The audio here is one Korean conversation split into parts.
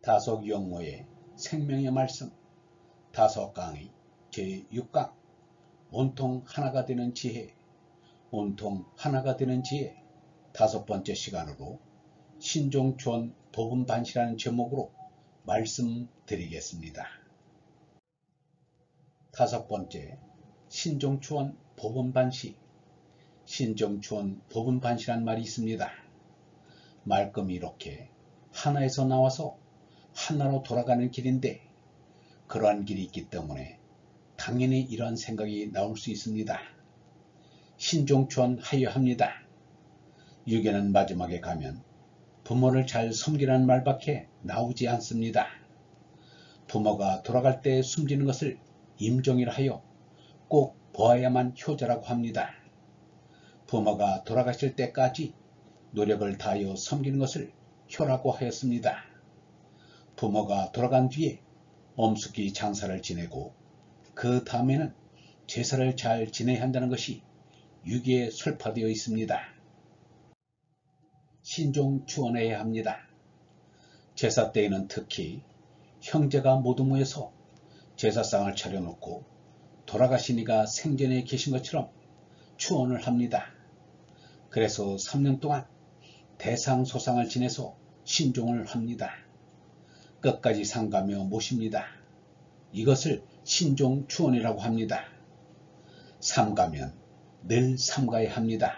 다속 영모의 생명의 말씀 다섯 강의 제6강 온통 하나가 되는 지혜, 온통 하나가 되는 지혜 다섯 번째 시간으로 신종추원 법음반시라는 제목으로 말씀드리겠습니다. 다섯 번째, 신종추원 법음반시. 신종추원 법음반시란 말이 있습니다. 말끔히 이렇게 하나에서 나와서 하나로 돌아가는 길인데, 그러한 길이 있기 때문에 당연히 이러한 생각이 나올 수 있습니다. 신종추원 하여 합니다. 유교는 마지막에 가면 부모를 잘 섬기라는 말밖에 나오지 않습니다. 부모가 돌아갈 때 숨지는 것을 임종이라 하여 꼭 보아야만 효자라고 합니다. 부모가 돌아가실 때까지 노력을 다하여 섬기는 것을 효라고 하였습니다. 부모가 돌아간 뒤에 엄숙히 장사를 지내고 그 다음에는 제사를 잘 지내야 한다는 것이 유교에 설파되어 있습니다. 신종추원해야 합니다. 제사 때에는 특히 형제가 모두 모여서 제사상을 차려놓고 돌아가신 이가 생전에 계신 것처럼 추원을 합니다. 그래서 3년 동안 대상소상을 지내서 신종을 합니다. 끝까지 상가며 모십니다. 이것을 신종추원이라고 합니다. 삼가면 늘 삼가야 합니다.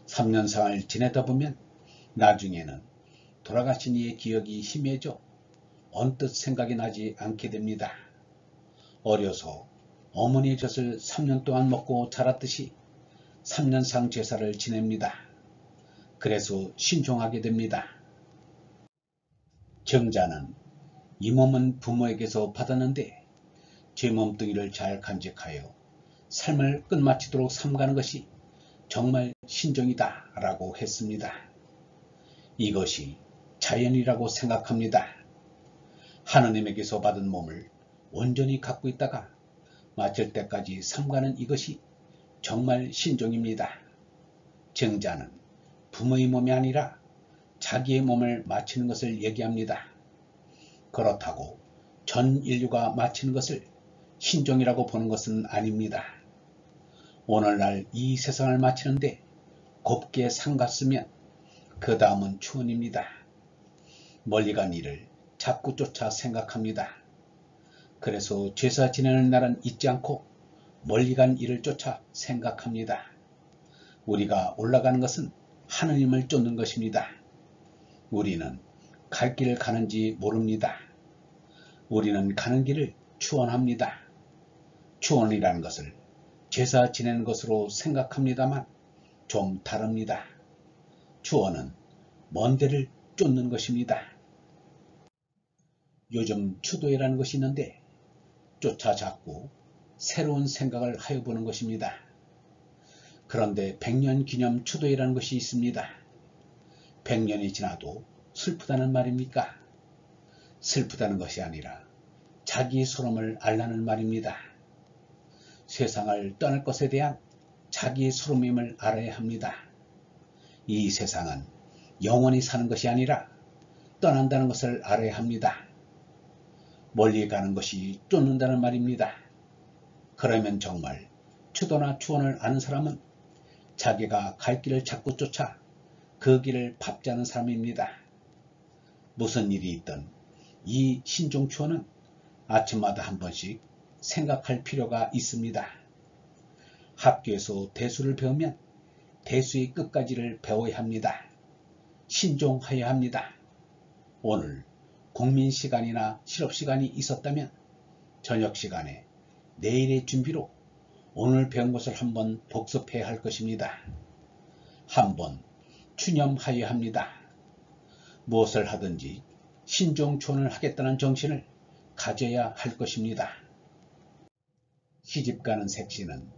3년상을 지내다 보면 나중에는 돌아가신 이의 기억이 희미해져 언뜻 생각이 나지 않게 됩니다. 어려서 어머니의 젖을 3년 동안 먹고 자랐듯이 3년상 제사를 지냅니다. 그래서 신종하게 됩니다. 정자는 이 몸은 부모에게서 받았는데 제 몸뚱이를 잘 간직하여 삶을 끝마치도록 삼가는 것이 정말 신종이다 라고 했습니다. 이것이 자연이라고 생각합니다. 하느님에게서 받은 몸을 온전히 갖고 있다가 마칠 때까지 삼가는 이것이 정말 신종입니다. 정자는 부모의 몸이 아니라 자기의 몸을 마치는 것을 얘기합니다. 그렇다고 전 인류가 마치는 것을 신종이라고 보는 것은 아닙니다. 오늘날 이 세상을 마치는데 곱게 삼갔으면 그 다음은 추원입니다. 멀리 간 일을 자꾸 쫓아 생각합니다. 그래서 제사 지내는 날은 잊지 않고 멀리 간 일을 쫓아 생각합니다. 우리가 올라가는 것은 하느님을 쫓는 것입니다. 우리는 갈 길을 가는지 모릅니다. 우리는 가는 길을 추원합니다. 추원이라는 것을 제사 지내는 것으로 생각합니다만 좀 다릅니다. 추원은 먼 데를 쫓는 것입니다. 요즘 추도회라는 것이 있는데 쫓아잡고 새로운 생각을 하여 보는 것입니다. 그런데 100년 기념 추도회라는 것이 있습니다. 100년이 지나도 슬프다는 말입니까? 슬프다는 것이 아니라 자기의 소름을 알라는 말입니다. 세상을 떠날 것에 대한 자기의 소름임을 알아야 합니다. 이 세상은 영원히 사는 것이 아니라 떠난다는 것을 알아야 합니다. 멀리 가는 것이 쫓는다는 말입니다. 그러면 정말 추도나 추원을 아는 사람은 자기가 갈 길을 자꾸 쫓아 그 길을 밟지 않은 사람입니다. 무슨 일이 있든 이 신종추원은 아침마다 한 번씩 생각할 필요가 있습니다. 학교에서 대수를 배우면 대수의 끝까지를 배워야 합니다. 신종하여야 합니다. 오늘 국민시간이나 실업시간이 있었다면 저녁 시간에 내일의 준비로 오늘 배운 것을 한번 복습해야 할 것입니다. 한번 추념하여야 합니다. 무엇을 하든지 신종추원을 하겠다는 정신을 가져야 할 것입니다. 시집가는 색시는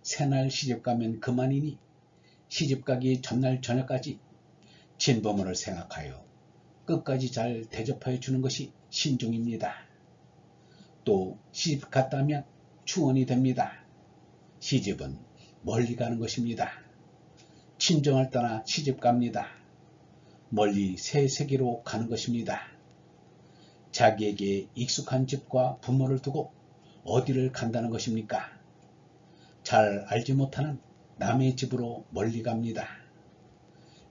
새날 시집가면 그만이니 시집가기 전날 저녁까지 진부모를 생각하여 끝까지 잘 대접하여 주는 것이 신종입니다. 또 시집 갔다면 추원이 됩니다. 시집은 멀리 가는 것입니다. 친정을 떠나 시집 갑니다. 멀리 새 세계로 가는 것입니다. 자기에게 익숙한 집과 부모를 두고 어디를 간다는 것입니까? 잘 알지 못하는 남의 집으로 멀리 갑니다.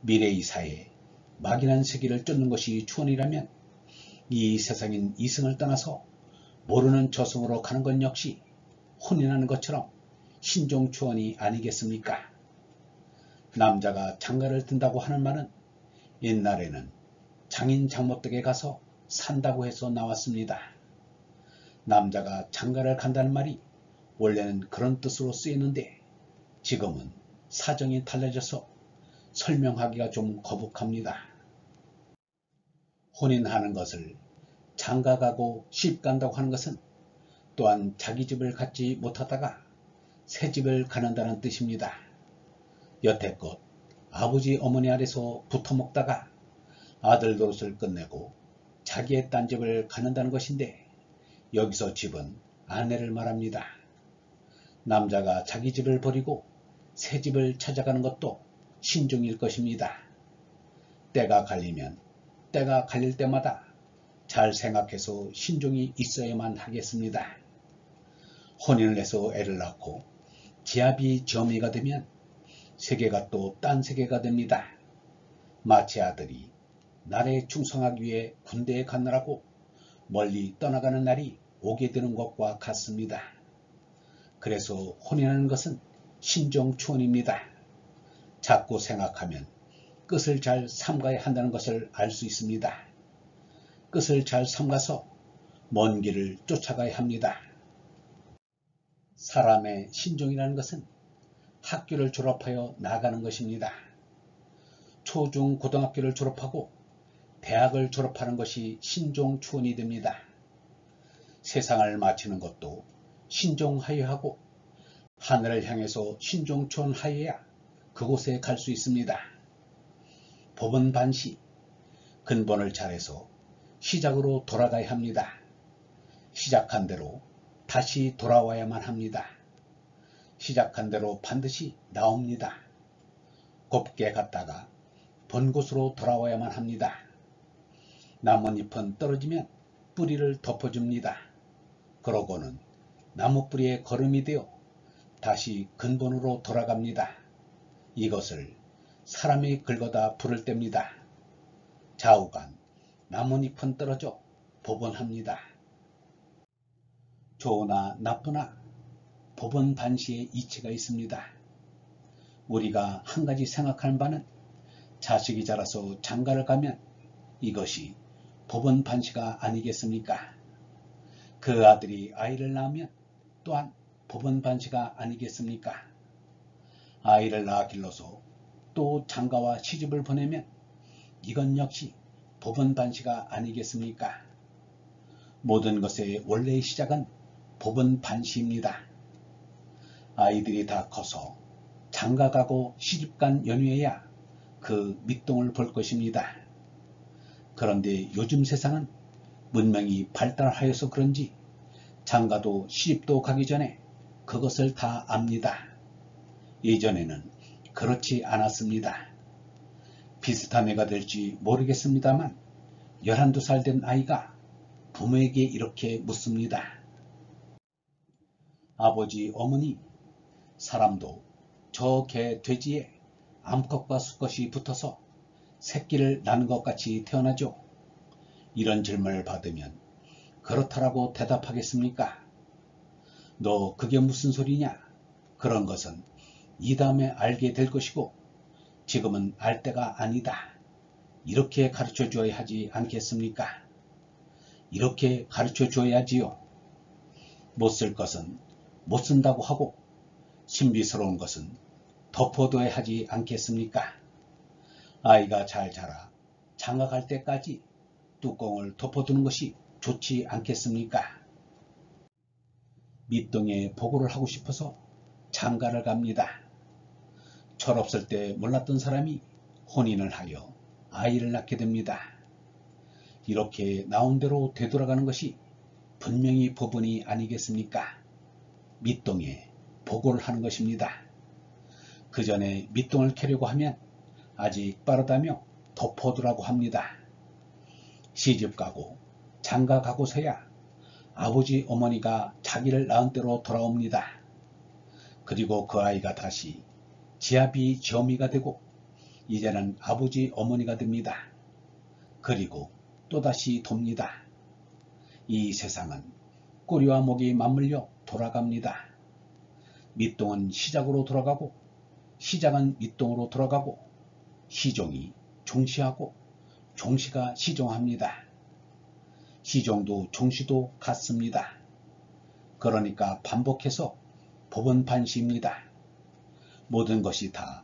미래의 사회, 막연한 세계를 쫓는 것이 추원이라면 이 세상인 이승을 떠나서 모르는 저승으로 가는 것 역시 혼인하는 것처럼 신종추원이 아니겠습니까? 남자가 장가를 든다고 하는 말은 옛날에는 장인 장모댁에 가서 산다고 해서 나왔습니다. 남자가 장가를 간다는 말이 원래는 그런 뜻으로 쓰였는데 지금은 사정이 달라져서 설명하기가 좀 거북합니다. 혼인하는 것을 장가가고 시집간다고 하는 것은 또한 자기 집을 갖지 못하다가 새 집을 갖는다는 뜻입니다. 여태껏 아버지 어머니 아래서 붙어먹다가 아들 노릇을 끝내고 자기의 딴 집을 갖는다는 것인데 여기서 집은 아내를 말합니다. 남자가 자기 집을 버리고 새 집을 찾아가는 것도 신종일 것입니다. 때가 갈리면 때가 갈릴 때마다 잘 생각해서 신종이 있어야만 하겠습니다. 혼인을 해서 애를 낳고 지압이 저미가 되면 세계가 또 딴 세계가 됩니다. 마치 아들이 나라에 충성하기 위해 군대에 가느라고 멀리 떠나가는 날이 오게 되는 것과 같습니다. 그래서 혼인하는 것은 신종추원입니다. 자꾸 생각하면 끝을 잘 삼가야 한다는 것을 알 수 있습니다. 끝을 잘 삼가서 먼 길을 쫓아가야 합니다. 사람의 신종이라는 것은 학교를 졸업하여 나가는 것입니다. 초중 고등학교를 졸업하고 대학을 졸업하는 것이 신종추원이 됩니다. 세상을 마치는 것도 신종하여야 하고 하늘을 향해서 신종추원하여야 그곳에 갈 수 있습니다. 법은 반시, 근본을 잘해서 시작으로 돌아가야 합니다. 시작한 대로 다시 돌아와야만 합니다. 시작한 대로 반드시 나옵니다. 곱게 갔다가 본 곳으로 돌아와야만 합니다. 나뭇잎은 떨어지면 뿌리를 덮어줍니다. 그러고는 나무뿌리에 거름이 되어 다시 근본으로 돌아갑니다. 이것을 사람이 긁어다 부를 때입니다. 좌우간 나뭇잎은 떨어져 법원합니다. 좋으나 나쁘나 법원 반시의 이치가 있습니다. 우리가 한 가지 생각하는 바는 자식이 자라서 장가를 가면 이것이 법원 반시가 아니겠습니까? 그 아들이 아이를 낳으면 또한 법원 반시가 아니겠습니까? 아이를 낳아 길러서 또 장가와 시집을 보내면 이건 역시 법원 반시가 아니겠습니까? 모든 것의 원래의 시작은 법원 반시입니다. 아이들이 다 커서 장가가고 시집간 연후에야 그 밑동을 볼 것입니다. 그런데 요즘 세상은 문명이 발달하여서 그런지 장가도 시집도 가기 전에 그것을 다 압니다. 예전에는 그렇지 않았습니다. 비슷한 애가 될지 모르겠습니다만 11~12살 된 아이가 부모에게 이렇게 묻습니다. 아버지, 어머니, 사람도 저 개, 돼지에 암컷과 수컷이 붙어서 새끼를 낳는 것 같이 태어나죠? 이런 질문을 받으면 그렇다라고 대답하겠습니까? 너 그게 무슨 소리냐? 그런 것은 이 다음에 알게 될 것이고 지금은 알 때가 아니다. 이렇게 가르쳐 줘야 하지 않겠습니까? 이렇게 가르쳐 줘야지요. 못 쓸 것은 못 쓴다고 하고 신비스러운 것은 덮어둬야 하지 않겠습니까? 아이가 잘 자라 장가갈 때까지 뚜껑을 덮어두는 것이 좋지 않겠습니까? 밑동에 보고를 하고 싶어서 장가를 갑니다. 철없을 때 몰랐던 사람이 혼인을 하여 아이를 낳게 됩니다. 이렇게 나온 대로 되돌아가는 것이 분명히 법원이 아니겠습니까? 밑동에 보고를 하는 것입니다. 그 전에 밑동을 캐려고 하면 아직 빠르다며 덮어두라고 합니다. 시집가고 장가 가고서야 아버지 어머니가 자기를 낳은 때로 돌아옵니다. 그리고 그 아이가 다시 지아비 지어미가 되고 이제는 아버지 어머니가 됩니다. 그리고 또다시 돕니다. 이 세상은 꼬리와 목이 맞물려 돌아갑니다. 밑동은 시작으로 돌아가고 시작은 밑동으로 돌아가고 시종이 종시하고 종시가 시종합니다. 시종도 종시도 같습니다. 그러니까 반복해서 법원반시입니다. 모든 것이 다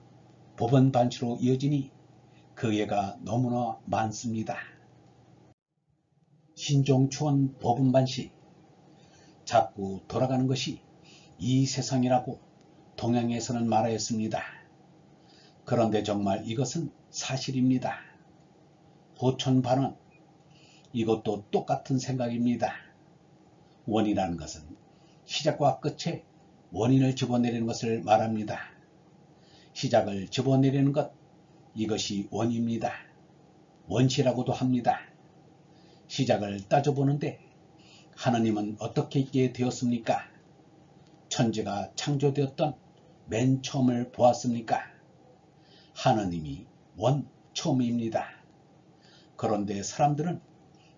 법원반시로 이어지니 그 예가 너무나 많습니다. 신종추원 법원반시. 자꾸 돌아가는 것이 이 세상이라고 동양에서는 말하였습니다. 그런데 정말 이것은 사실입니다. 보천반원, 이것도 똑같은 생각입니다. 원이라는 것은 시작과 끝에 원인을 집어내리는 것을 말합니다. 시작을 집어내리는 것, 이것이 원입니다. 원시라고도 합니다. 시작을 따져보는데 하느님은 어떻게 있게 되었습니까? 천지가 창조되었던 맨 처음을 보았습니까? 하느님이 원 처음입니다. 그런데 사람들은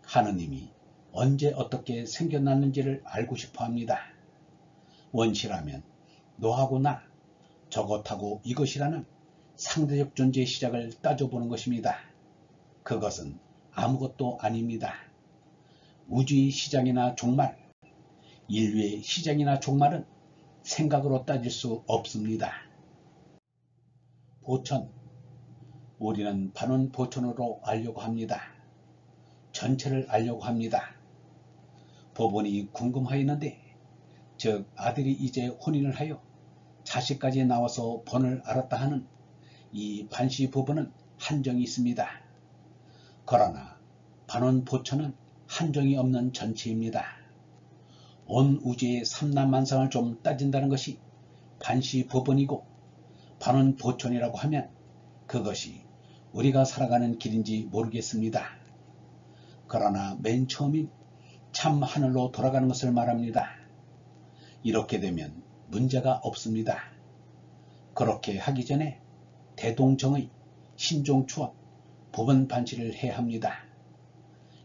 하느님이 언제 어떻게 생겨났는지를 알고 싶어 합니다. 원시라면 너하고 나, 저것하고 이것이라는 상대적 존재의 시작을 따져보는 것입니다. 그것은 아무것도 아닙니다. 우주의 시작이나 종말, 인류의 시작이나 종말은 생각으로 따질 수 없습니다. 보천, 우리는 반원 보천으로 알려고 합니다. 전체를 알려고 합니다. 법원이 궁금하였는데 즉 아들이 이제 혼인을 하여 자식까지 나와서 번을 알았다 하는 이 반시 법원은 한정이 있습니다. 그러나 반원 보천은 한정이 없는 전체입니다. 온 우주의 삼라만상을 좀 따진다는 것이 반시 법원이고 반원 보천이라고 하면 그것이 우리가 살아가는 길인지 모르겠습니다. 그러나 맨 처음인 참 하늘로 돌아가는 것을 말합니다. 이렇게 되면 문제가 없습니다. 그렇게 하기 전에 대동정의, 신종추원, 법원반시를 해야 합니다.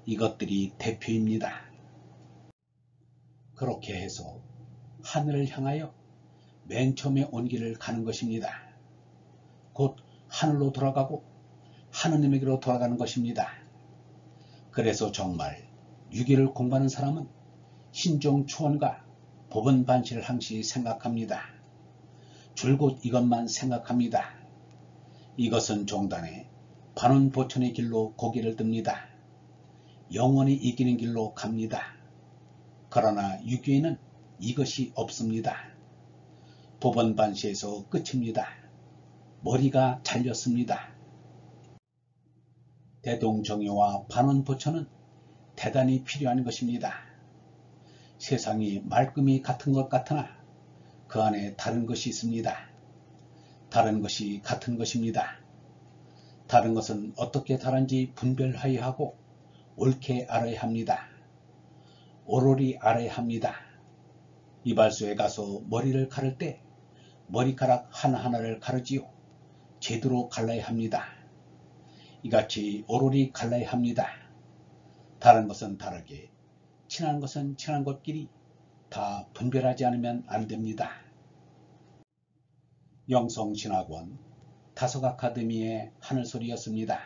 이것들이 대표입니다. 그렇게 해서 하늘을 향하여 맨 처음에 온 길을 가는 것입니다. 곧 하늘로 돌아가고 하느님에게로 돌아가는 것입니다. 그래서 정말 유기를 공부하는 사람은 신종추원과 법원반시를 항시 생각합니다. 줄곧 이것만 생각합니다. 이것은 종단의 반원보천의 길로 고개를 듭니다. 영원히 이기는 길로 갑니다. 그러나 유교에는 이것이 없습니다. 법원반시에서 끝입니다. 머리가 잘렸습니다. 대동정의와 반원보천은 대단히 필요한 것입니다. 세상이 말끔히 같은 것 같으나 그 안에 다른 것이 있습니다. 다른 것이 같은 것입니다. 다른 것은 어떻게 다른지 분별하여야 하고 옳게 알아야 합니다. 오로리 알아야 합니다. 이발소에 가서 머리를 가를 때 머리카락 하나하나를 가르지요. 제대로 갈라야 합니다. 이같이 오로리 갈라야 합니다. 다른 것은 다르게, 친한 것은 친한 것끼리 다 분별하지 않으면 안 됩니다. 영성신학원 다석아카데미의 하늘소리였습니다.